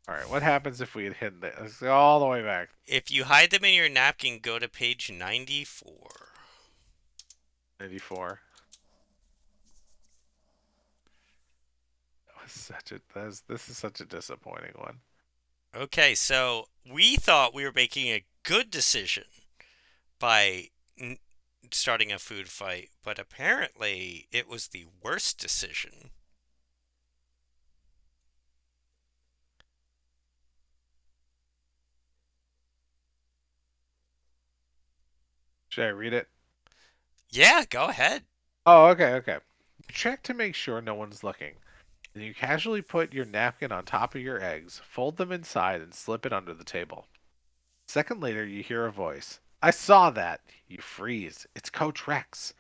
All right, what happens if we had hidden this? Let's go all the way back. If you hide them in your napkin, go to page 94. 94. This is such a disappointing one. Okay, so we thought we were making a good decision by n- starting a food fight, but apparently it was the worst decision. Should I read it? Yeah, go ahead. Oh, okay, okay. You check to make sure no one's looking. Then you casually put your napkin on top of your eggs, fold them inside, and slip it under the table. A second later, you hear a voice. I saw that. You freeze. It's Coach Rex.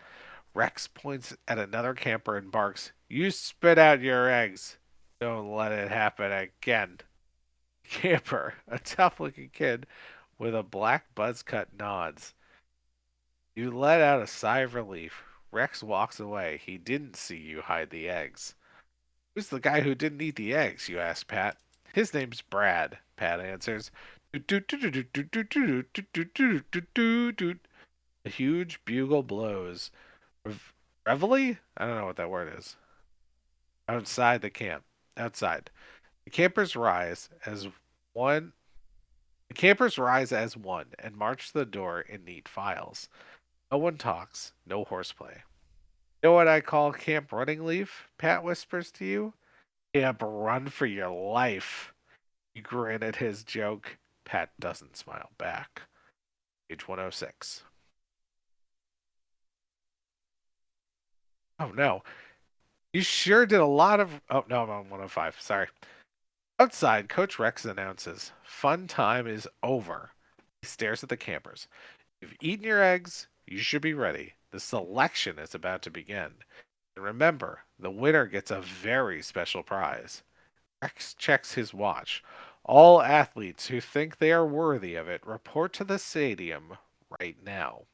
Rex points at another camper and barks, You spit out your eggs. Don't let it happen again. Camper, a tough looking kid with a black buzz cut, nods. You let out a sigh of relief. Rex walks away. He didn't see you hide the eggs. Who's the guy who didn't eat the eggs? You ask Pat. His name's Brad, Pat answers. A huge bugle blows. Reveille? I don't know what that word is. Outside the camp. Outside. The campers rise as one. The campers rise as one and march to the door in neat files. No one talks. No horseplay. You know what I call Camp Running Leaf? Pat whispers to you. Camp Run for Your Life. You grin at his joke. Pat doesn't smile back. Page 106. Oh no. You sure did a lot of. Oh no, I'm on 105. Sorry. Outside, Coach Rex announces, Fun time is over. He stares at the campers. You've eaten your eggs. You should be ready. The selection is about to begin. And remember, the winner gets a very special prize. Rex checks his watch. All athletes who think they are worthy of it report to the stadium right now.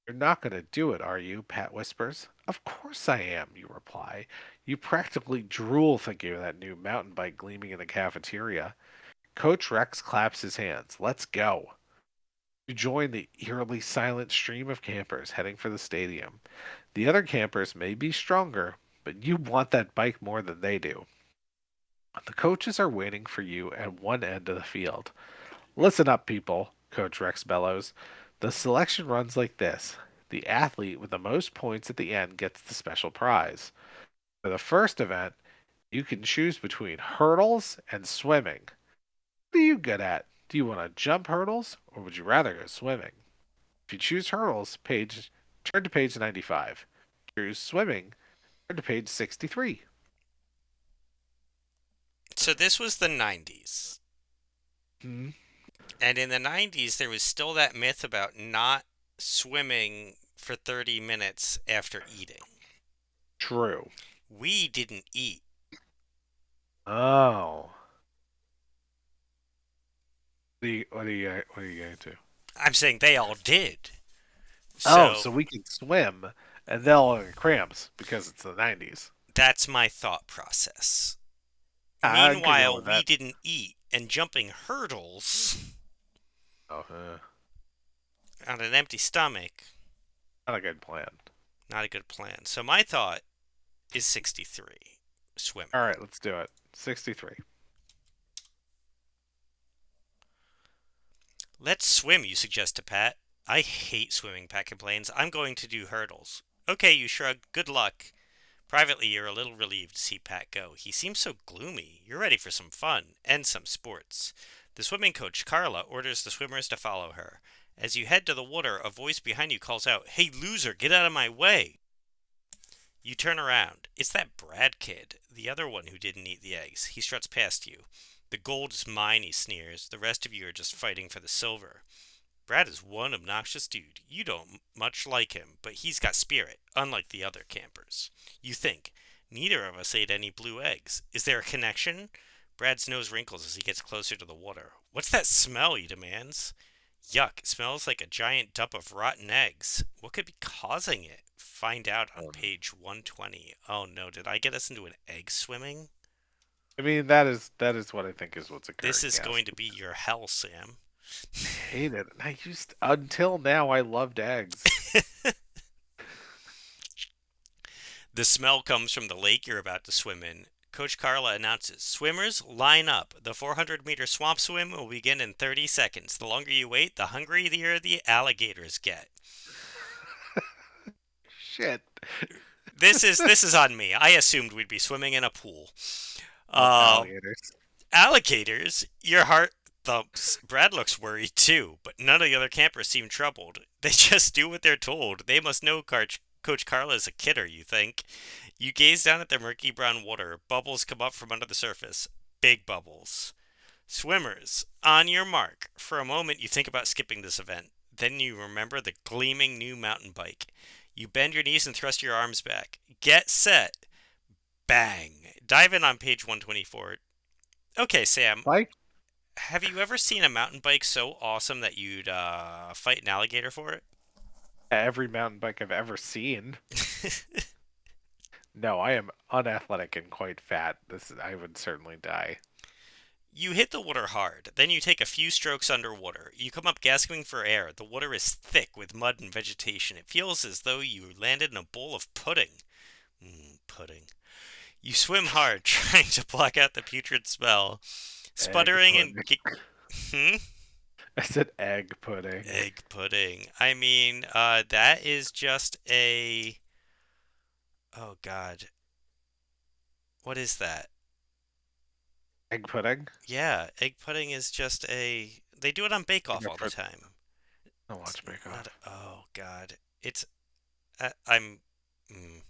You're not going to do it, are you? Pat whispers. Of course I am, you reply. You practically drool thinking of that new mountain bike gleaming in the cafeteria. Coach Rex claps his hands. Let's go. You join the eerily silent stream of campers heading for the stadium. The other campers may be stronger, but you want that bike more than they do. The coaches are waiting for you at one end of the field. Listen up, people, Coach Rex bellows. The selection runs like this. The athlete with the most points at the end gets the special prize. For the first event, you can choose between hurdles and swimming. What are you good at? Do you want to jump hurdles or would you rather go swimming? If you choose hurdles, turn to page 95. Choose swimming, turn to page 63. So this was the 90s. Hmm, And in the 90s, there was still that myth about not swimming for 30 minutes after eating. true. We didn't eat. Oh. What are you going to? I'm saying they all did. Oh, So so we can swim and they'll get cramps because it's the 90s. that's my thought process. I could go Meanwhile, with we that. didn't eat, and jumping hurdles Oh, on an empty stomach, not a good plan. not a good plan. So my thought is 63, swimming. All right, let's do it. 63. Let's swim, you suggest to Pat. I hate swimming, Pat complains. I'm going to do hurdles. Okay, you shrug. Good luck. Privately, you're a little relieved to see Pat go. He seems so gloomy. You're ready for some fun and some sports. The swimming coach, Carla, orders the swimmers to follow her. As you head to the water, a voice behind you calls out, Hey, loser, get out of my way! You turn around. It's that Brad kid, the other one who didn't eat the eggs. He struts past you. The gold is mine, he sneers. The rest of you are just fighting for the silver. Brad is one obnoxious dude. You don't much like him, but he's got spirit, unlike the other campers. You think, neither of us ate any blue eggs. Is there a connection? Brad's nose wrinkles as he gets closer to the water. What's that smell? He demands. Yuck, it smells like a giant dump of rotten eggs. What could be causing it? Find out on Um, page 120. Oh no, did I get us into an egg swimming? I mean, that is what I think is what's This occurring. is Yes, going to be your hell, Sam. I hate it. And I used until now. I loved eggs. The smell comes from the lake you're about to swim in. Coach Carla announces, "Swimmers, line up. The 400-meter swamp swim will begin in 30 seconds. The longer you wait, the hungrier the alligators get." Shit. This is on me. I assumed we'd be swimming in a pool. Oh, Uh, alligators. Alligators? Your heart thumps. Brad looks worried too, but none of the other campers seem troubled. They just do what they're told. They must know Coach Carla's a kidder, you think. You gaze down at the murky brown water. Bubbles come up from under the surface. Big bubbles. Swimmers, on your mark. For a moment, you think about skipping this event. Then you remember the gleaming new mountain bike. You bend your knees and thrust your arms back. Get set. Bang. Dive in on page 124. Okay, Sam, Like have you ever seen a mountain bike so awesome that you'd fight an alligator for every mountain bike I've ever seen. it? No, I am unathletic and quite fat. I would certainly die. You hit the water hard, then you take a few strokes underwater. You come up gasping for air. The water is thick with mud and vegetation. It feels as though you landed in a bowl of pudding. Pudding. You swim hard, trying to block out the putrid smell. Egg Sputtering and pudding. Hmm? I said egg pudding. Egg pudding. I mean, that is just a. Oh God, what is that? Egg pudding. Yeah, egg pudding is just a. They do it on Bake I Off all the never. time. I It's watch Bake not. Off. Oh God, it's. I'm. Mm,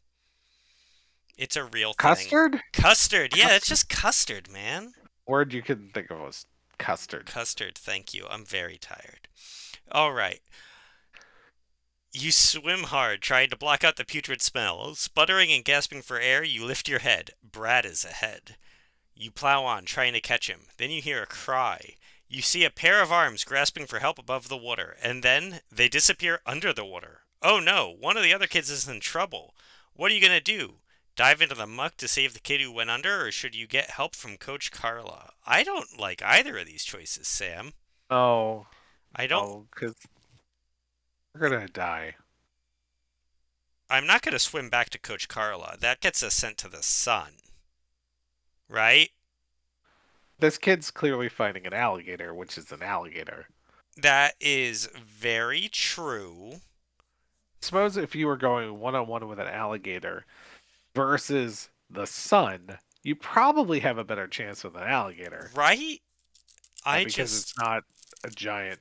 it's a real thing. Custard. Custard. Yeah, it's Custard. just custard, man. Word you couldn't think of was custard. Custard. Thank you. I'm very tired. All right. You swim hard, trying to block out the putrid smell. Sputtering and gasping for air, you lift your head. Brad is ahead. You plow on, trying to catch him. Then you hear a cry. You see a pair of arms grasping for help above the water, and then they disappear under the water. Oh no, one of the other kids is in trouble. What are you gonna do? Dive into the muck to save the kid who went under, or should you get help from Coach Carla? I don't like either of these choices, Sam. Oh, I don't. oh, because we're gonna die. I'm not gonna swim back to Coach Carla. That gets us sent to the sun, right? This kid's clearly fighting an alligator, which is an alligator. That is very true. Suppose if you were going one on one with an alligator versus the sun, you probably have a better chance with an alligator. Right? I Because it's just not a giant,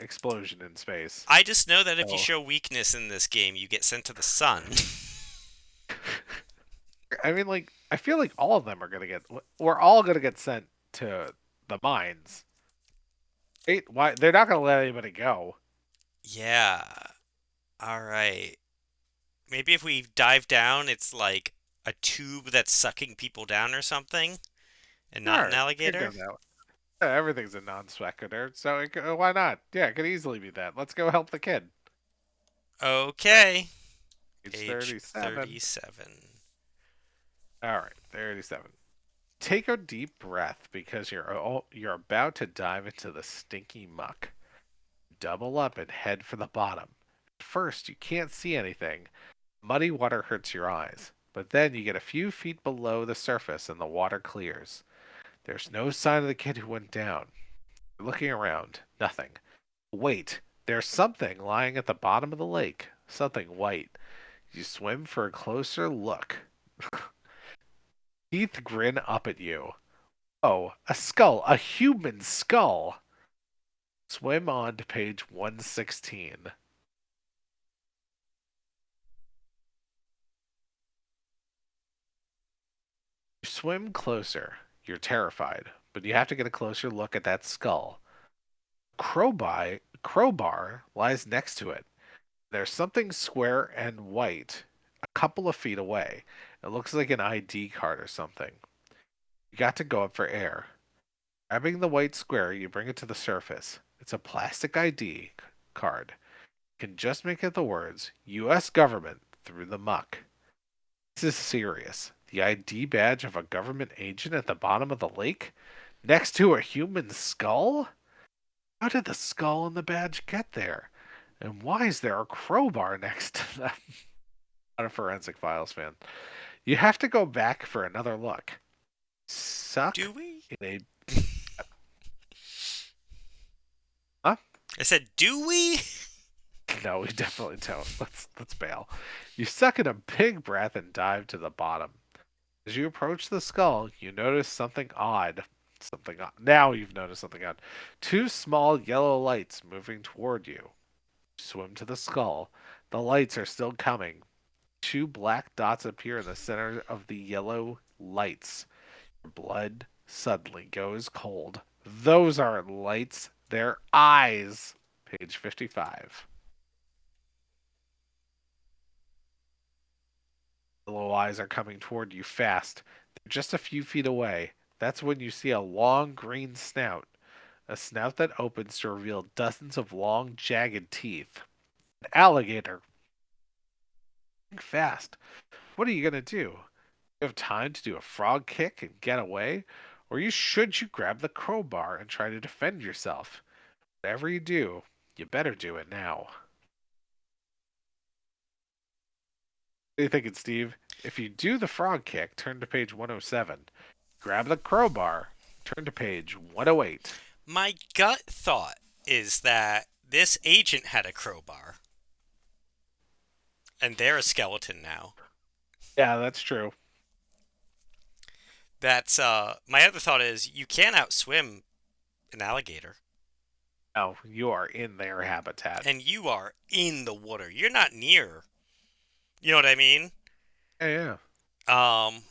explosion in space. I just know that if you So, show weakness in this game, you get sent to the sun. I mean, like, I feel like all of them are gonna get. We're all gonna get sent to the mines. Why? They're not gonna let anybody go. Yeah. All right. Maybe if we dive down, it's like a tube that's sucking people down or something, and not an Sure, it could go alligator. that way. Yeah, everything's a non sequitur, so why not? Yeah, it could easily be that. Let's go help the kid. All right, Okay. page Page 37. 37. All right, 37. Take a deep breath because you're about to dive into the stinky muck. Double up and head for the bottom. At first, you can't see anything. Muddy water hurts your eyes, but then you get a few feet below the surface and the water clears. There's no sign of the kid who went down. You're looking around. Nothing. Wait, there's something lying at the bottom of the lake. Something white. You swim for a closer look. Teeth grin up at you. Oh, a skull. A human skull. Swim on to page 116. You swim closer. You're terrified, but you have to get a closer look at that skull. Crowbar lies next to it. There's something square and white a couple of feet away. It looks like an ID card or something. You got to go up for air. Grabbing the white square, you bring it to the surface. It's a plastic ID card. You can just make out the words U.S. government through the muck. This is serious. The ID badge of a government agent at the bottom of the lake? Next to a human skull? How did the skull and the badge get there? And why is there a crowbar next to them? Not a Forensic Files fan. You have to go back for another look. Do Suck we? in a. Huh? I said, do we? No, we definitely don't. Let's bail. You suck in a big breath and dive to the bottom. As you approach the skull, you notice something odd. Something odd. Now you've noticed something odd. Two small yellow lights moving toward you. Swim to the skull. The lights are still coming. Two black dots appear in the center of the yellow lights. Your blood suddenly goes cold. Those aren't lights, they're eyes. Page 55. Yellow eyes are coming toward you fast. They're just a few feet away. That's when you see a long green snout. A snout that opens to reveal dozens of long, jagged teeth. An alligator. Think fast. What are you going to do? You have time to do a frog kick and get away? Or should you grab the crowbar and try to defend yourself? Whatever you do, you better do it now. What are you thinking, Steve? If you do the frog kick, turn to page 107. Grab the crowbar, turn to page 108. My gut thought is that this agent had a crowbar, and they're a skeleton now. Yeah, that's true. That's my other thought is you can't outswim an alligator, Oh, you are in their habitat. and you are in the water. You're not near. You know what I mean? Yeah, yeah. Um,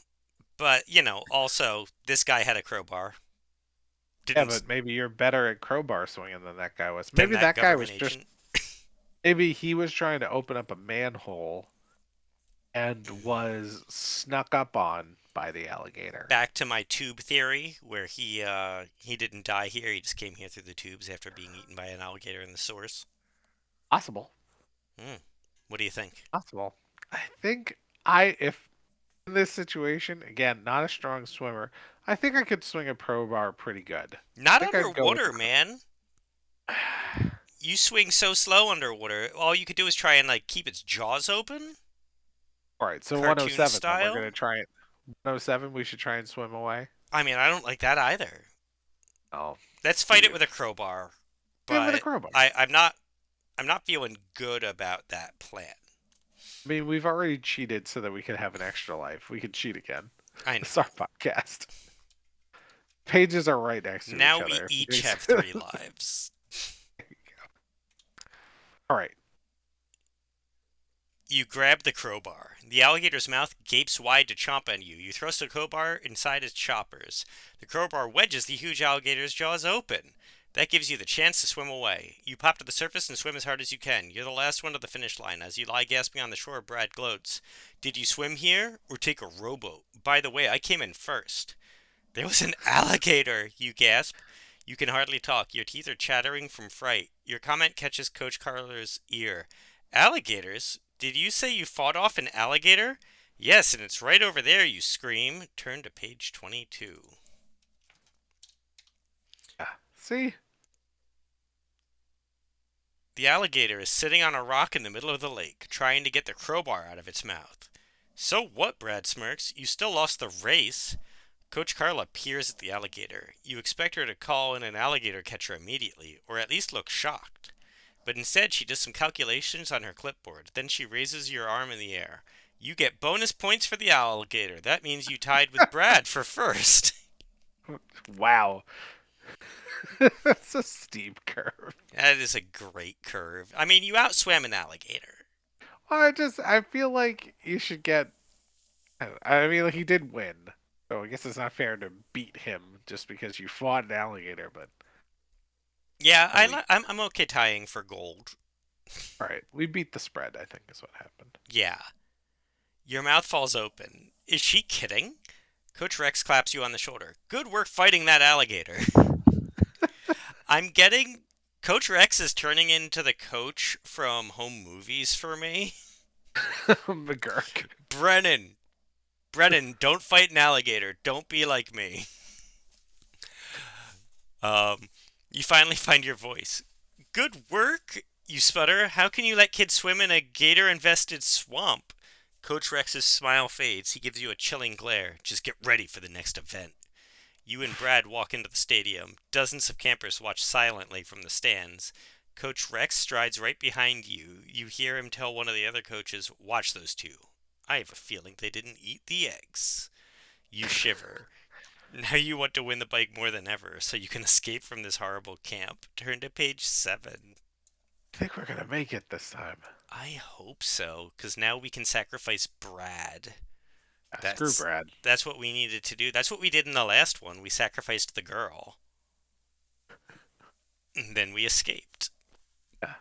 but also this guy had a crowbar. Yeah, Didn't but maybe you're better at crowbar swinging than that guy was. than Maybe that that guy government was just, agent. maybe he was trying to open up a manhole and was snuck up on by the alligator. Back to my tube theory, where he didn't die here. He just came here through the tubes after being eaten by an alligator in the source. Possible. Hmm. What do you think? Possible. I think if in this situation, again, not a strong swimmer, I think I could swing a crowbar pretty good. I Not think I'd go with underwater, man. the. You swing so slow underwater. All you could do is try and keep its jaws open, All right, so cartoon 107, then we're style. gonna try it. 107, we should try and swim away. I mean, I don't like that either. Oh, Let's fight it Steve. with a crowbar, Yeah, with a but crowbar. I'm not feeling good about that plan. I mean, we've already cheated so that we could have an extra life. We could cheat again. I know. It's our podcast. Pages are right next to each Now we other. each have 3 lives. All right. You grab the crowbar. The alligator's mouth gapes wide to chomp on you. You thrust the crowbar inside its choppers. The crowbar wedges the huge alligator's jaws open. That gives you the chance to swim away. You pop to the surface and swim as hard as you can. You're the last one to the finish line. As you lie gasping on the shore, Brad gloats. Did you swim here or take a rowboat? By the way, I came in first. There was an alligator, you gasp. You can hardly talk. Your teeth are chattering from fright. Your comment catches Coach Carter's ear. Alligators? Did you say you fought off an alligator? Yes, and it's right over there, you scream. Turn to page 22. Yeah. See? The alligator is sitting on a rock in the middle of the lake, trying to get the crowbar out of its mouth. So what, Brad smirks? You still lost the race. Coach Carla peers at the alligator. You expect her to call in an alligator catcher immediately, or at least look shocked. But instead, she does some calculations on her clipboard. Then she raises your arm in the air. You get bonus points for the alligator. That means you tied with Brad for first. Wow. That's a steep curve. That is a great curve. I mean, you outswam an alligator. Well, I feel like you should get. I mean, like, he did win. So I guess it's not fair to beat him just because you fought an alligator, but. Yeah, Oh, I'm okay tying for gold. all right. We beat the spread, I think, is what happened. Yeah. Your mouth falls open. Is she kidding? Coach Rex claps you on the shoulder. Good work fighting that alligator. I'm getting. Coach Rex is turning into the coach from Home Movies for me. McGurk. Brennan. Brennan, don't fight an alligator. Don't be like me. Um, you finally find your voice. Good work, you sputter. How can you let kids swim in a gator infested swamp? Coach Rex's smile fades. He gives you a chilling glare. Just get ready for the next event. You and Brad walk into the stadium. Dozens of campers watch silently from the stands. Coach Rex strides right behind you. You hear him tell one of the other coaches, "Watch those two. I have a feeling they didn't eat the eggs." You shiver. Now you want to win the bike more than ever, so you can escape from this horrible camp. Turn to page 7. I think we're gonna make it this time. I hope so, because now we can sacrifice Brad. Screw That's Brad. that's what we needed to do. That's what we did in the last one. We sacrificed the girl. And then we escaped. Yeah.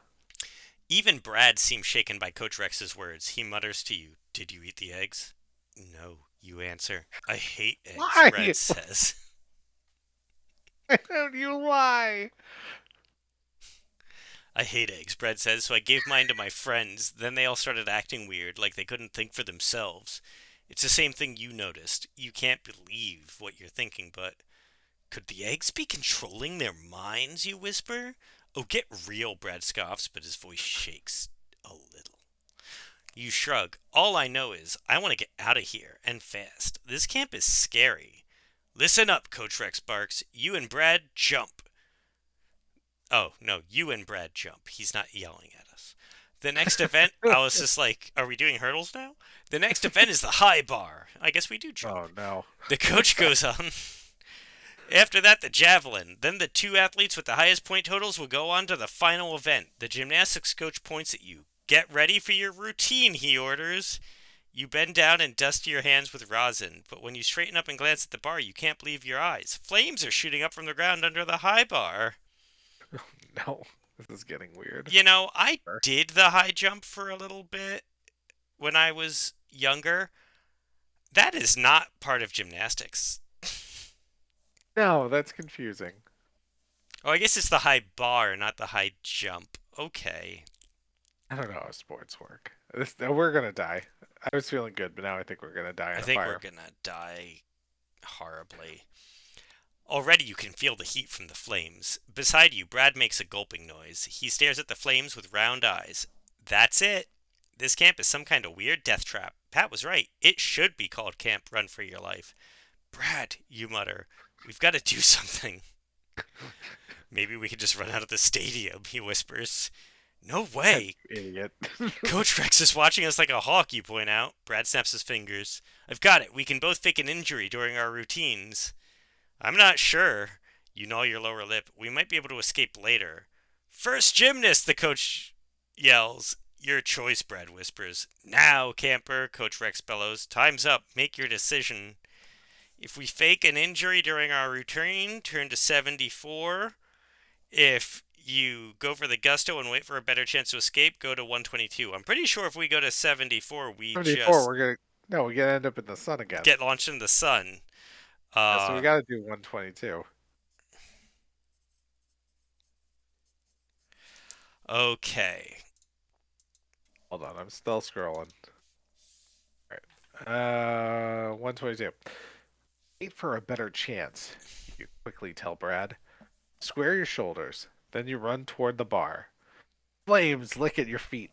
Even Brad seems shaken by Coach Rex's words. He mutters to you, "Did you eat the eggs?" "No," you answer. "I hate eggs," Why? Brad says. Why don't you lie? "I hate eggs," Brad says, "so I gave mine to my friends. Then they all started acting weird, like they couldn't think for themselves. It's the same thing you noticed. You can't believe what you're thinking, but could the eggs be controlling their minds, you whisper? "Oh, get real," Brad scoffs, but his voice shakes a little. You shrug. "All I know is I want to get out of here, and fast. This camp is scary." "Listen up," Coach Rex barks. "You and Brad jump." Oh, no, you and Brad jump. He's not yelling at us. The next event, I was just like, are we doing hurdles now? The next event is the high bar. I guess we do jump. Oh no. The What's coach that? goes on. After that, the javelin. Then the two athletes with the highest point totals will go on to the final event. The gymnastics coach points at you. "Get ready for your routine," he orders. You bend down and dust your hands with rosin, but when you straighten up and glance at the bar, you can't believe your eyes. Flames are shooting up from the ground under the high bar. No. This is getting weird. I did the high jump for a little bit when I was younger. That is not part of gymnastics. No, that's confusing. Oh, I guess it's the high bar, not the high jump. Okay. I don't know how sports work. We're gonna die. I was feeling good, but now I think we're gonna die I in a think we're fire. gonna die horribly. Already you can feel the heat from the flames. Beside you, Brad makes a gulping noise. He stares at the flames with round eyes. "That's it. This camp is some kind of weird death trap. Pat was right. It should be called Camp Run for Your Life." "Brad," you mutter, "we've got to do something." "Maybe we could just run out of the stadium," he whispers. "No That way. idiot. Coach Rex is watching us like a hawk," you point out. Brad snaps his fingers. "I've got it. We can both fake an injury during our routines." "I'm not sure." You gnaw your lower lip. "We might be able to escape later." "First gymnast," the coach yells. "Your choice," Brad whispers. "Now, camper," Coach Rex bellows. "Time's up. Make your decision." If we fake an injury during our routine, turn to 74. If you go for the gusto and wait for a better chance to escape, go to 122. I'm pretty sure if we go to 74, we 74, just we're gonna no, we gotta end up in the sun again. get launched into the sun. Yeah, so we Uh, gotta do 122. okay. Hold on, I'm still scrolling. Alright. 122. Wait for a better chance, you quickly tell Brad. Square your shoulders, then you run toward the bar. Flames lick at your feet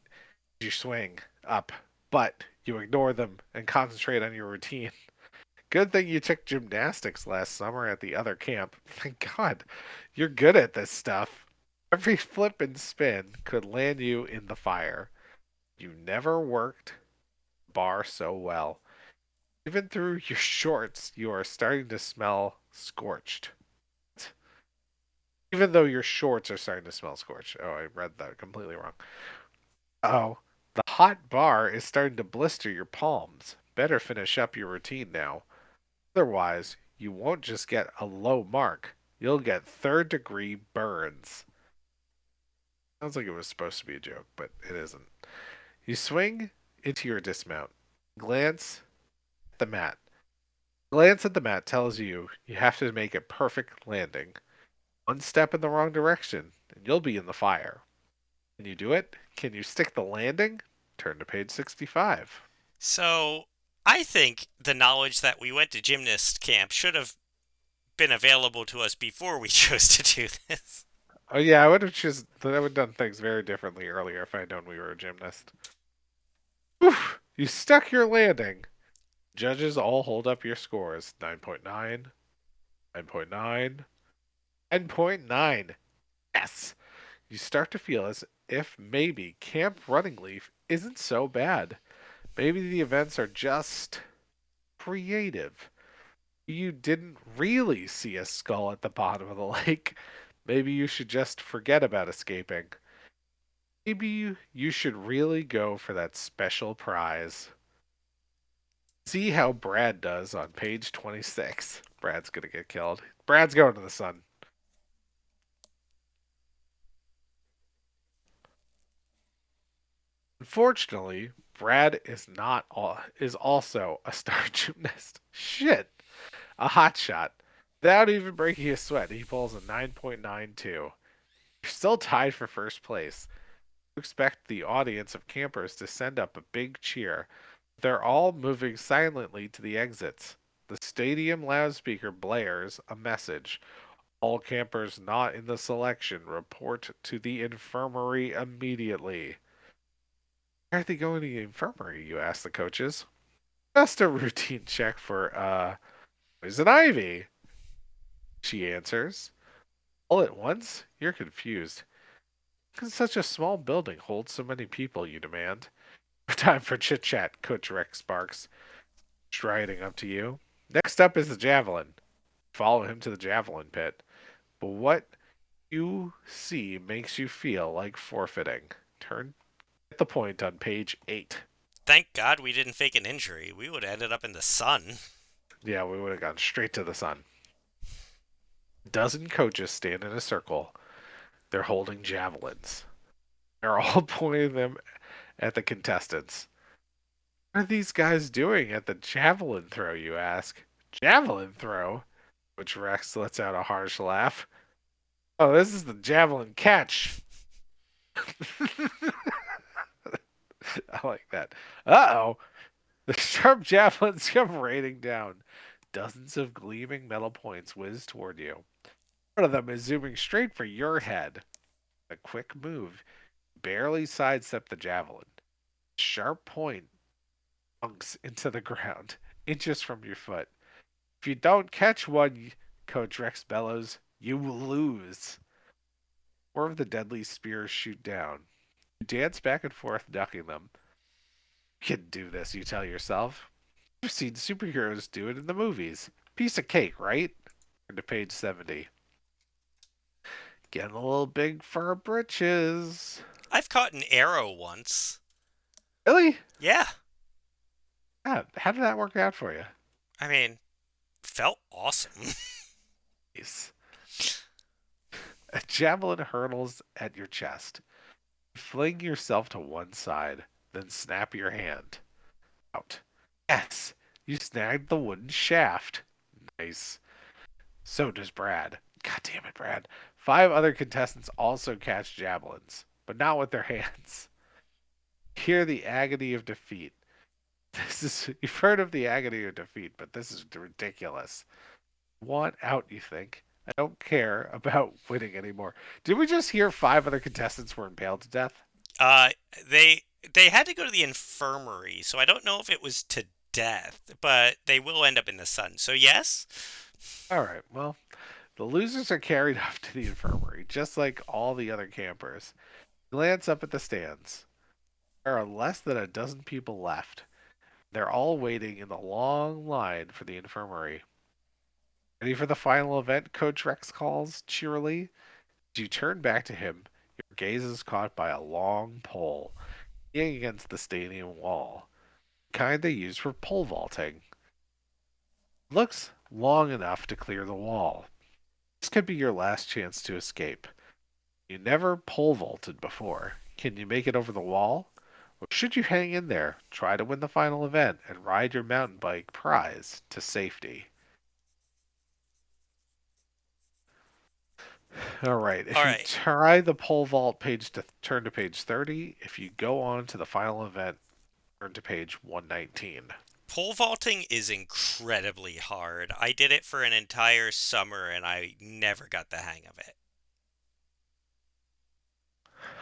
as you swing up, but you ignore them and concentrate on your routine. Good thing you took gymnastics last summer at the other camp. Thank God. You're good at this stuff. Every flip and spin could land you in the fire. You never worked bar so well. Even through your shorts, you are starting to smell scorched. Even though your shorts are starting to smell scorched. Oh, I read that completely wrong. Oh, the hot bar is starting to blister your palms. Better finish up your routine now. Otherwise, you won't just get a low mark. You'll get third-degree burns. Sounds like it was supposed to be a joke, but it isn't. You swing into your dismount. Glance at the mat. Glance at the mat tells you you have to make a perfect landing. One step in the wrong direction, and you'll be in the fire. Can you do it? Can you stick the landing? Turn to page 65. So I think the knowledge that we went to gymnast camp should have been available to us before we chose to do this. Oh yeah, I would have done things very differently earlier if I'd known we were a gymnast. Whew, you stuck your landing. Judges all hold up your scores. 9.9, 9.9, 9.9. Yes. You start to feel as if maybe Camp Running Leaf isn't so bad. Maybe the events are just creative. You didn't really see a skull at the bottom of the lake. Maybe you should just forget about escaping. Maybe you should really go for that special prize. See how Brad does on page 26. Brad's gonna get killed. Brad's going to the sun. Unfortunately, Brad is also a star gymnast. Shit. A hot shot. Without even breaking a sweat, he pulls a 9.92. You're still tied for first place. You expect the audience of campers to send up a big cheer. They're all moving silently to the exits. The stadium loudspeaker blares a message. All campers not in the selection report to the infirmary immediately. Why are they going to the infirmary, you ask the coaches. Just a routine check for, poison ivy, she answers. All at once, you're confused. How can such a small building hold so many people, you demand? Time for chit chat, Coach Rex sparks, striding up to you. Next up is the javelin. Follow him to the javelin pit. But what you see makes you feel like forfeiting. Turn at the point on page 8. Thank God we didn't fake an injury. We would have ended up in the sun. Yeah, we would have gone straight to the sun. A dozen coaches stand in a circle. They're holding javelins. They're all pointing them at the contestants. What are these guys doing at the javelin throw, you ask? Javelin throw? Which Rex lets out a harsh laugh. Oh, this is the javelin catch. I like that. Uh-oh. The sharp javelins come raining down. Dozens of gleaming metal points whiz toward you. One of them is zooming straight for your head. A quick move. Barely sidestep the javelin. Sharp point dunks into the ground, inches from your foot. If you don't catch one, Coach Rex bellows, you will lose. Four of the deadly spears shoot down. You dance back and forth, ducking them. You can do this, you tell yourself. You've seen superheroes do it in the movies. Piece of cake, right? Turn to page 70. Getting a little big for our britches. I've caught an arrow once. Really? Yeah. Yeah, how did that work out for you? I mean, felt awesome. Nice. A javelin hurtles at your chest. Fling yourself to one side, then snap your hand out. Yes, you snagged the wooden shaft. Nice. So does Brad. God damn it, Brad. Five other contestants also catch javelins, but not with their hands. Hear the agony of defeat. You've heard of the agony of defeat, but this is ridiculous. Want out, you think? I don't care about winning anymore. Did we just hear five other contestants were impaled to death? Uh, they had to go to the infirmary, so I don't know if it was to death, but they will end up in the sun. So yes. All right, well, the losers are carried off to the infirmary, just like all the other campers. Glance up at the stands. There are less than a dozen people left. They're all waiting in the long line for the infirmary. Ready for the final event? Coach Rex calls cheerily. As you turn back to him, your gaze is caught by a long pole leaning against the stadium wall, the kind they use for pole vaulting. It looks long enough to clear the wall. This could be your last chance to escape. You never pole vaulted before. Can you make it over the wall? Or should you hang in there, try to win the final event, and ride your mountain bike prize to safety? All right. All If you right. try the pole vault page to turn to page 30, if you go on to the final event, turn to page 119. Pole vaulting is incredibly hard. I did it for an entire summer and I never got the hang of it.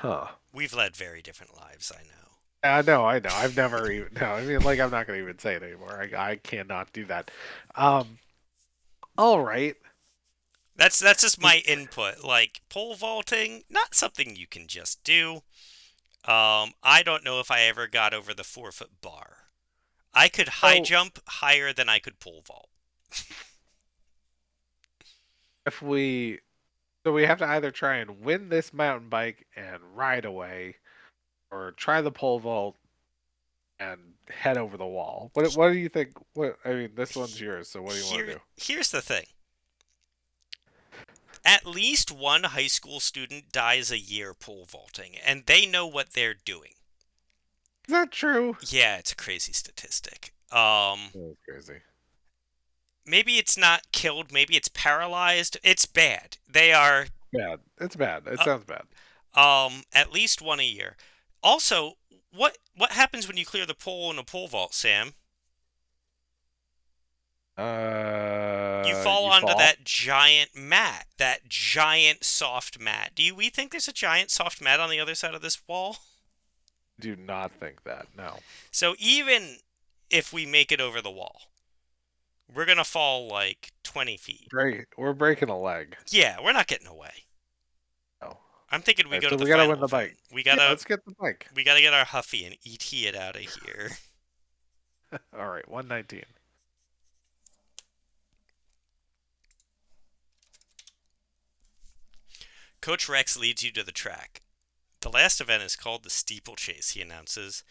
Huh. We've led very different lives, I know. I know. I've never even. No, I mean, like, I'm not going to even say it anymore. I cannot do that. Um, all right. That's just my input. Like pole vaulting, not something you can just do. I don't know if I ever got over the 4 foot bar. I could high So jump higher than I could pole vault. if we, so we have to either try and win this mountain bike and ride away, or try the pole vault and head over the wall. What do you think? What I mean, this one's yours. So what do you want to do? Here's the thing. At least one high school student dies a year pole vaulting, and they know what they're doing. Is that true? Yeah, it's a crazy statistic. Oh, crazy. Maybe it's not killed, maybe it's paralyzed. It's bad. They are Bad. It's bad. It uh, sounds bad. at least one a year. Also, what happens when you clear the pole in a pole vault, Sam? You fall You onto fall? that giant mat, that giant soft mat. We think there's a giant soft mat on the other side of this wall? Do not think that. No. So even if we make it over the wall, we're gonna fall like 20 feet. We're breaking a leg. Yeah, we're not getting away. No. All I'm thinking we right, go to so the we gotta win final the event. bike. Yeah, let's get the bike. We gotta get our Huffy and ET it out of here. All right, 119. Coach Rex leads you to the track. The last event is called the Steeplechase, he announces.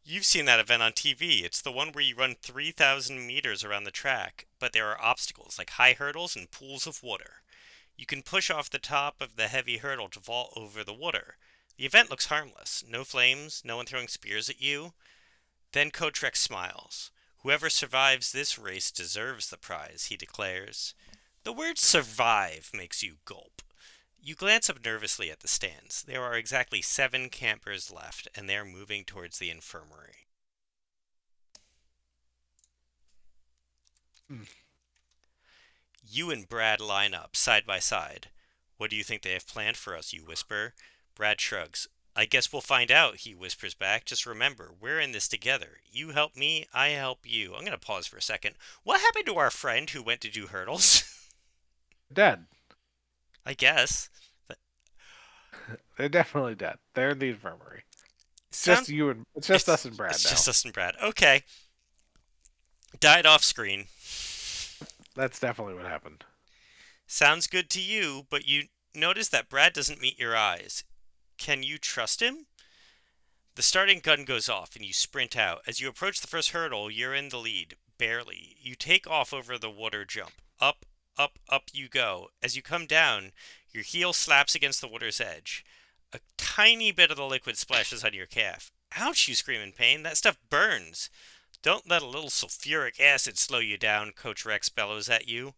You've seen that event on TV. It's the one where you run 3,000 meters around the track, but there are obstacles like high hurdles and pools of water. You can push off the top of the heavy hurdle to vault over the water. The event looks harmless. No flames, no one throwing spears at you. Then Coach Rex smiles. Whoever survives this race deserves the prize, he declares. The word survive makes you gulp. You glance up nervously at the stands. There are exactly 7 campers left, and they are moving towards the infirmary. Hmm. You and Brad line up, side by side. What do you think they have planned for us, you whisper. Brad shrugs. I guess we'll find out, he whispers back. Just remember, we're in this together. You help me, I help you. I'm going to pause for a second. What happened to our friend who went to do hurdles? Dead. I guess. They're definitely dead. They're in the infirmary. Sound It's just us and Brad it's now. just us and Brad. Okay. Died off screen. That's definitely what happened. Sounds good to you, but you notice that Brad doesn't meet your eyes. Can you trust him? The starting gun goes off and you sprint out. As you approach the first hurdle, you're in the lead. Barely. You take off over the water jump. Up, up, up you go. As you come down, your heel slaps against the water's edge. A tiny bit of the liquid splashes on your calf. Ouch, you scream in pain. That stuff burns. Don't let a little sulfuric acid slow you down, Coach Rex bellows at you.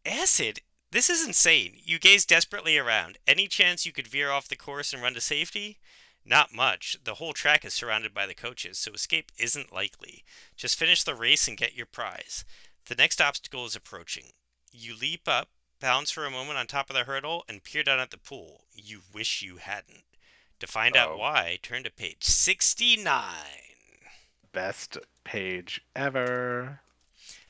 Acid? This is insane. You gaze desperately around. Any chance you could veer off the course and run to safety? Not much. The whole track is surrounded by the coaches, so escape isn't likely. Just finish the race and get your prize. The next obstacle is approaching. You leap up, bounce for a moment on top of the hurdle, and peer down at the pool. You wish you hadn't. To find out Oh, why, turn to page 69. best page ever.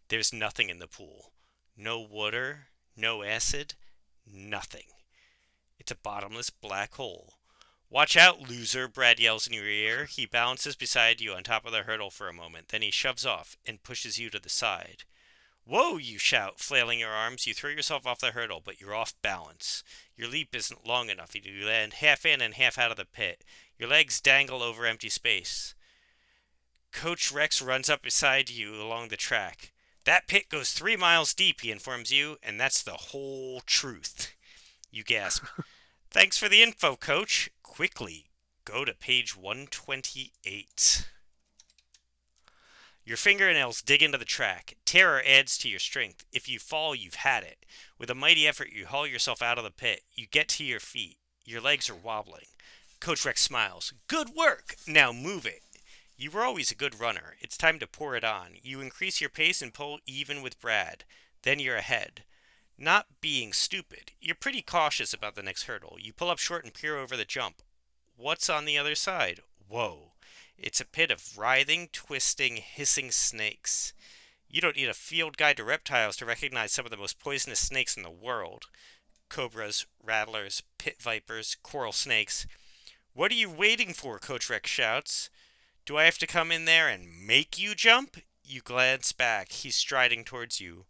There's nothing in the pool. No water, no acid, nothing. It's a bottomless black hole. Watch out, loser, Brad yells in your ear. He balances beside you on top of the hurdle for a moment. Then he shoves off and pushes you to the side. Whoa, you shout, flailing your arms. You throw yourself off the hurdle, but you're off balance. Your leap isn't long enough. You land half in and half out of the pit. Your legs dangle over empty space. Coach Rex runs up beside you along the track. That pit goes 3 miles deep, he informs you, and that's the whole truth. You gasp. Thanks for the info, Coach. Quickly, go to page 128. Your fingernails dig into the track. Terror adds to your strength. If you fall, you've had it. With a mighty effort, you haul yourself out of the pit. You get to your feet. Your legs are wobbling. Coach Rex smiles. Good work! Now move it. You were always a good runner. It's time to pour it on. You increase your pace and pull even with Brad. Then you're ahead. Not being stupid. You're pretty cautious about the next hurdle. You pull up short and peer over the jump. What's on the other side? Whoa. It's a pit of writhing, twisting, hissing snakes. You don't need a field guide to reptiles to recognize some of the most poisonous snakes in the world. Cobras, rattlers, pit vipers, coral snakes. What are you waiting for? Coach Rex shouts. Do I have to come in there and make you jump? You glance back. He's striding towards you,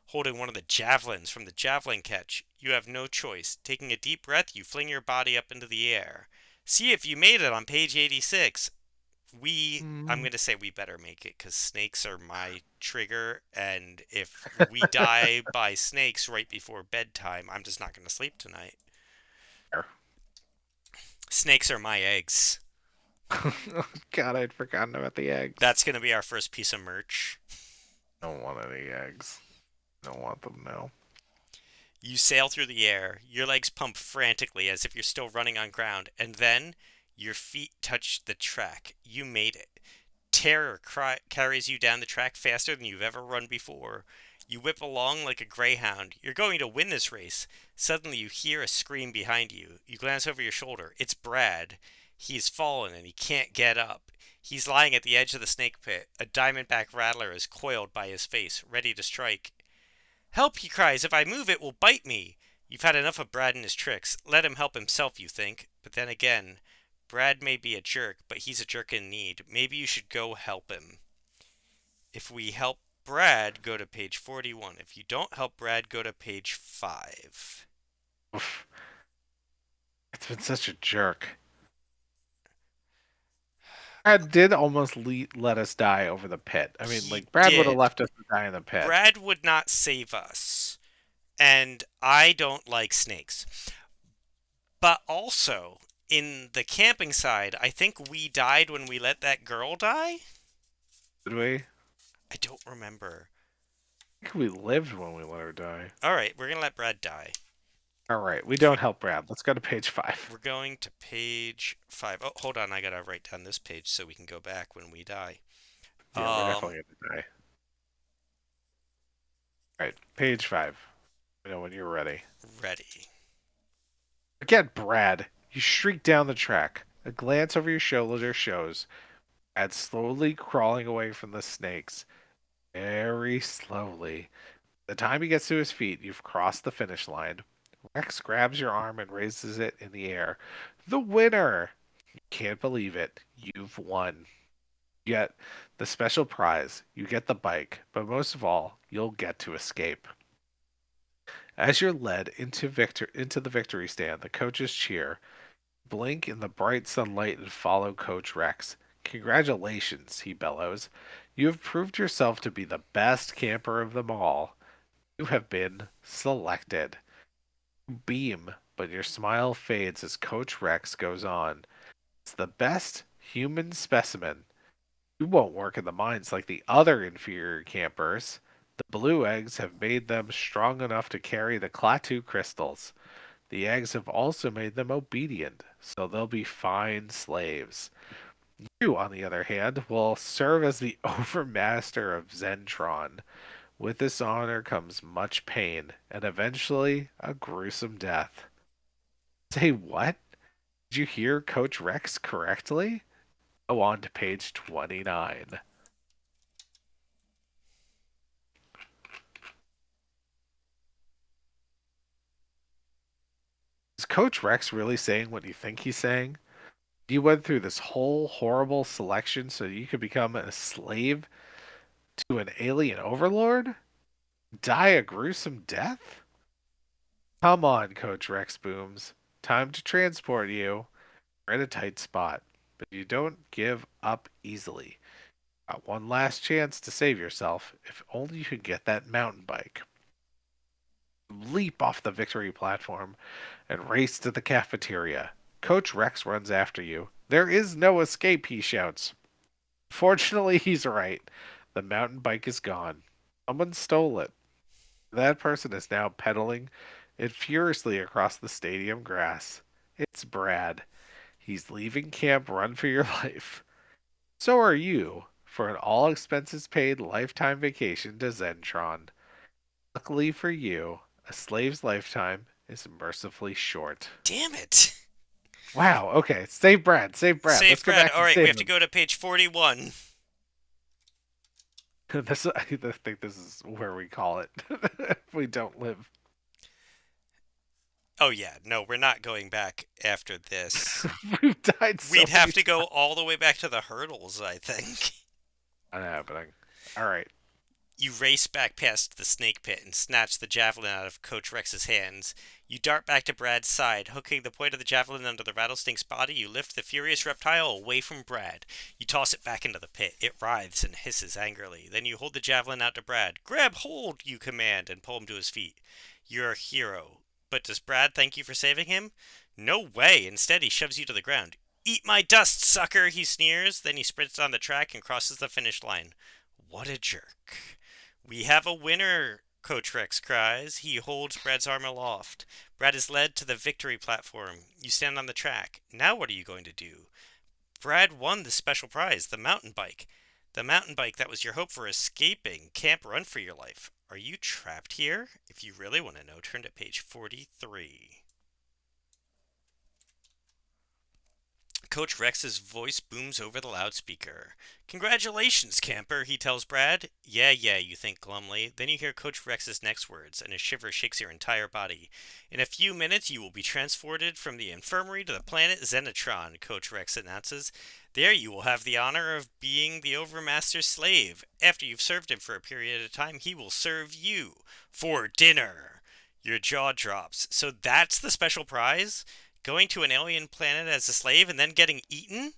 holding one of the javelins from the javelin catch. You have no choice. Taking a deep breath, you fling your body up into the air. See if you made it on page 86. I'm Mm. going to say we better make it because snakes are my trigger. And if we die by snakes right before bedtime, I'm just not going to sleep tonight. There. Snakes are my eggs. God, I'd forgotten about the eggs. That's going to be our first piece of merch. Don't want any eggs. Don't want them now. You sail through the air, your legs pump frantically as if you're still running on ground, and then your feet touch the track. You made it. Terror carries you down the track faster than you've ever run before. You whip along like a greyhound. You're going to win this race. Suddenly, you hear a scream behind you. You glance over your shoulder. It's Brad. He's fallen and he can't get up. He's lying at the edge of the snake pit. A diamondback rattler is coiled by his face, ready to strike. Help, he cries. If I move, it will bite me. You've had enough of Brad and his tricks. Let him help himself, you think. But then again, Brad may be a jerk, but he's a jerk in need. Maybe you should go help him. If we help Brad, go to page 41. If you don't help Brad, go to page 5. Oof. It's been such a jerk. Brad did almost let us die over the pit. I mean, He like, Brad would have did. left us to die in the pit. Brad would not save us. And I don't like snakes. But also, in the camping side, I think we died when we let that girl die? Did we? I don't remember. I think we lived when we let her die. Alright, we're gonna let Brad die. All right, we don't help Brad. Let's go to page 5. We're going to page 5. Oh, hold on, I gotta write down this page so we can go back when we die. Yeah, we're Um, definitely gonna die. All right, page 5. You know when you're ready. ready. Again, Brad. You shriek down the track. A glance over your shoulder shows Brad slowly crawling away from the snakes. Very slowly. By the time he gets to his feet, you've crossed the finish line. Rex grabs your arm and raises it in the air. The winner! You can't believe it. You've won. You get the special prize. You get the bike. But most of all, you'll get to escape. As you're led into the victory stand, the coaches cheer. Blink in the bright sunlight and follow Coach Rex. Congratulations, he bellows. You have proved yourself to be the best camper of them all. You have been selected. You beam, but your smile fades as Coach Rex goes on. It's the best human specimen. You won't work in the mines like the other inferior campers. The blue eggs have made them strong enough to carry the Klaatu crystals. The eggs have also made them obedient, so they'll be fine slaves. You, on the other hand, will serve as the overmaster of Zentron. With this honor comes much pain, and eventually a gruesome death. Say what? Did you hear Coach Rex correctly? Go on to page 29. Is Coach Rex really saying what you think he's saying? You went through this whole horrible selection so you could become a slave to an alien overlord? Die a gruesome death? Come on, Coach Rex booms. Time to transport you. We're in a tight spot, but you don't give up easily. Got one last chance to save yourself, if only you could get that mountain bike. Leap off the victory platform and race to the cafeteria. Coach Rex runs after you. There is no escape, he shouts. Fortunately, he's right. The mountain bike is gone. Someone stole it. That person is now pedaling it furiously across the stadium grass. It's Brad. He's leaving camp. Run for your life. So are you for an all expenses paid lifetime vacation to Zentron. Luckily for you, a slave's lifetime is mercifully short. Damn it. Wow, okay. Save Brad, save Brad. Save Let's go Brad. back All and right, we save have to him. go to page 41. I think this is where we call it if we don't live. Oh, yeah. No, we're not going back after this. We've died so We'd many have to go times. all the way back to the hurdles, I think. Not happening. All right. You race back past the snake pit and snatch the javelin out of Coach Rex's hands. You dart back to Brad's side. Hooking the point of the javelin under the rattlesnake's body, you lift the furious reptile away from Brad. You toss it back into the pit. It writhes and hisses angrily. Then you hold the javelin out to Brad. Grab hold, you command, and pull him to his feet. You're a hero. But does Brad thank you for saving him? No way. Instead, he shoves you to the ground. Eat my dust, sucker, he sneers. Then he sprints on the track and crosses the finish line. What a jerk. We have a winner, Coach Rex cries. He holds Brad's arm aloft. Brad is led to the victory platform. You stand on the track. Now what are you going to do? Brad won the special prize, the mountain bike. The mountain bike that was your hope for escaping Camp Run for Your Life. Are you trapped here? If you really want to know, turn to page 43. Coach Rex's voice booms over the loudspeaker. Congratulations, camper, he tells Brad. Yeah, yeah, you think glumly. Then you hear Coach Rex's next words, and a shiver shakes your entire body. In a few minutes, you will be transported from the infirmary to the planet Zenitron, Coach Rex announces. There you will have the honor of being the Overmaster's slave. After you've served him for a period of time, he will serve you for dinner. Your jaw drops. So that's the special prize? Going to an alien planet as a slave and then getting eaten?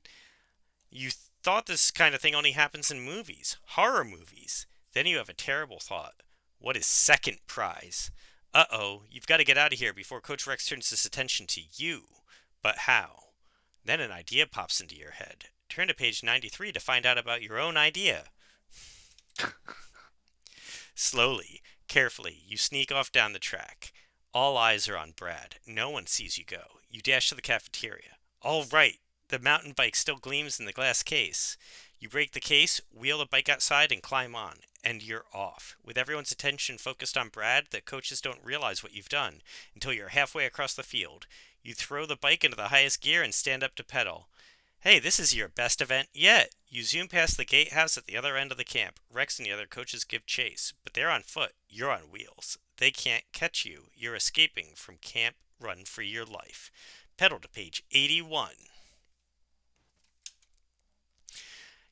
You thought this kind of thing only happens in movies, horror movies. Then you have a terrible thought. What is second prize? Uh-oh, you've got to get out of here before Coach Rex turns his attention to you. But how? Then an idea pops into your head. Turn to page 93 to find out about your own idea. Slowly, carefully, you sneak off down the track. All eyes are on Brad. No one sees you go. You dash to the cafeteria. All right, the mountain bike still gleams in the glass case. You break the case, wheel the bike outside, and climb on. And you're off. With everyone's attention focused on Brad, the coaches don't realize what you've done until you're halfway across the field. You throw the bike into the highest gear and stand up to pedal. Hey, this is your best event yet. You zoom past the gatehouse at the other end of the camp. Rex and the other coaches give chase, but they're on foot. You're on wheels. They can't catch you. You're escaping from Camp Run for Your Life. Pedal to page 81.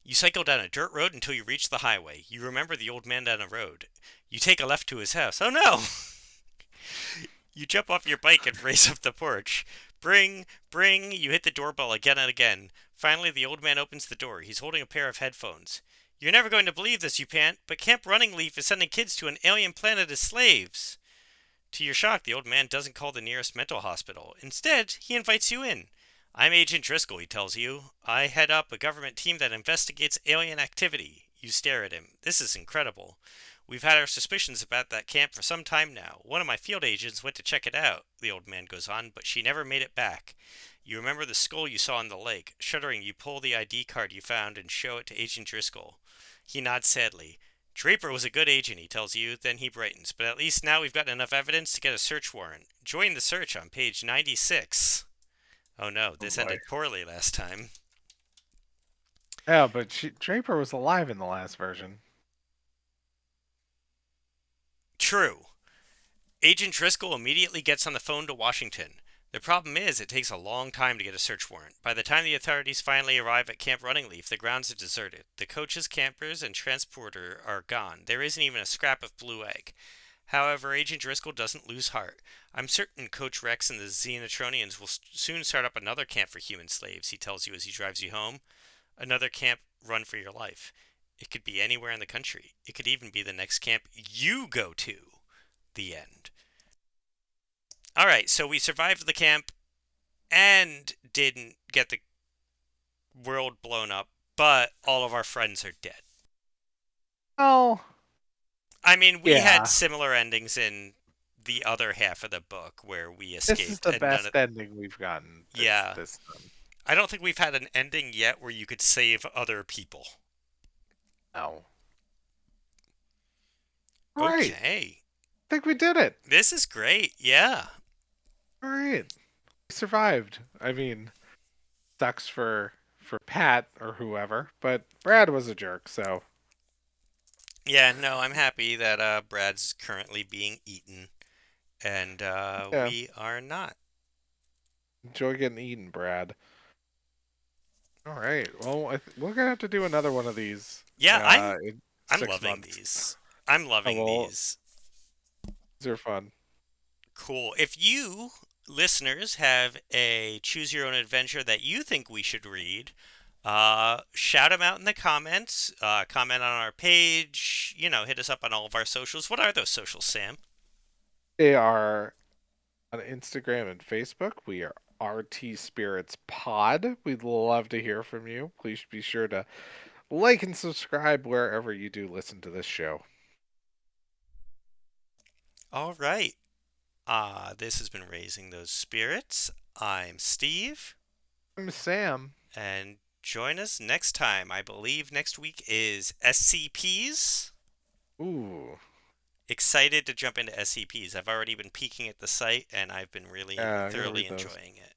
You cycle down a dirt road until you reach the highway. You remember the old man down the road. You take a left to his house. Oh no! You jump off your bike and race up the porch. Bring, bring, you hit the doorbell again and again. Finally, the old man opens the door. He's holding a pair of headphones. You're never going to believe this, you pant, but Camp Running Leaf is sending kids to an alien planet as slaves. To your shock, the old man doesn't call the nearest mental hospital. Instead, he invites you in. I'm Agent Driscoll, he tells you. I head up a government team that investigates alien activity. You stare at him. This is incredible. We've had our suspicions about that camp for some time now. One of my field agents went to check it out, the old man goes on, but she never made it back. You remember the skull you saw in the lake. Shuddering, you pull the ID card you found and show it to Agent Driscoll. He nods sadly. Draper was a good agent, he tells you, then he brightens. But at least now we've got enough evidence to get a search warrant. Join the search on page 96. Oh no, Oh this boy. ended poorly last time. Yeah, but Draper was alive in the last version. True. Agent Driscoll immediately gets on the phone to Washington. The problem is, it takes a long time to get a search warrant. By the time the authorities finally arrive at Camp Running Leaf, the grounds are deserted. The coaches, campers, and transporter are gone. There isn't even a scrap of blue egg. However, Agent Driscoll doesn't lose heart. I'm certain Coach Rex and the Xenotronians will soon start up another camp for human slaves, he tells you as he drives you home. Another camp run for your life. It could be anywhere in the country. It could even be the next camp you go to. The end. Alright, so we survived the camp and didn't get the world blown up, but all of our friends are dead. Oh, I mean, we had yeah. similar endings in the other half of the book where we This is escaped the and none best of. ending we've gotten this Yeah. this time. I don't think we've had an ending yet where you could save other people. No. All right. Okay. I think we did it. This is great. Yeah. All right. We survived. I mean, sucks for Pat or whoever, but Brad was a jerk, so Yeah, no, I'm happy that Brad's currently being eaten and yeah, we are not. enjoy getting eaten, Brad. All right. Well, we're gonna have to do another one of these Yeah, in I'm 6 months. loving these. I'm Oh, loving well, these. these are fun. Cool. If you listeners have a choose your own adventure that you think we should read, shout them out in the comments. Comment on our page. Hit us up on all of our socials. What are those socials, Sam? They are on Instagram and Facebook. We are RTSpiritsPod. We'd love to hear from you. Please be sure to like and subscribe wherever you do listen to this show. All right. This has been Raising Those Spirits. I'm Steve, I'm Sam. and join us next time. I believe next week is SCPs. Ooh, Excited to jump into SCPs. I've already been peeking at the site, and I've been really yeah, I'm gonna thoroughly read those. enjoying it.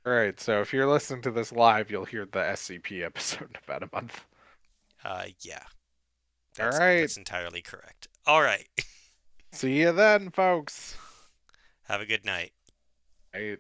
All right, so if you're listening to this live, you'll hear the SCP episode in about a month. Yeah, All that's right, that's entirely correct. All right. see you then, folks. Have a good night. Right.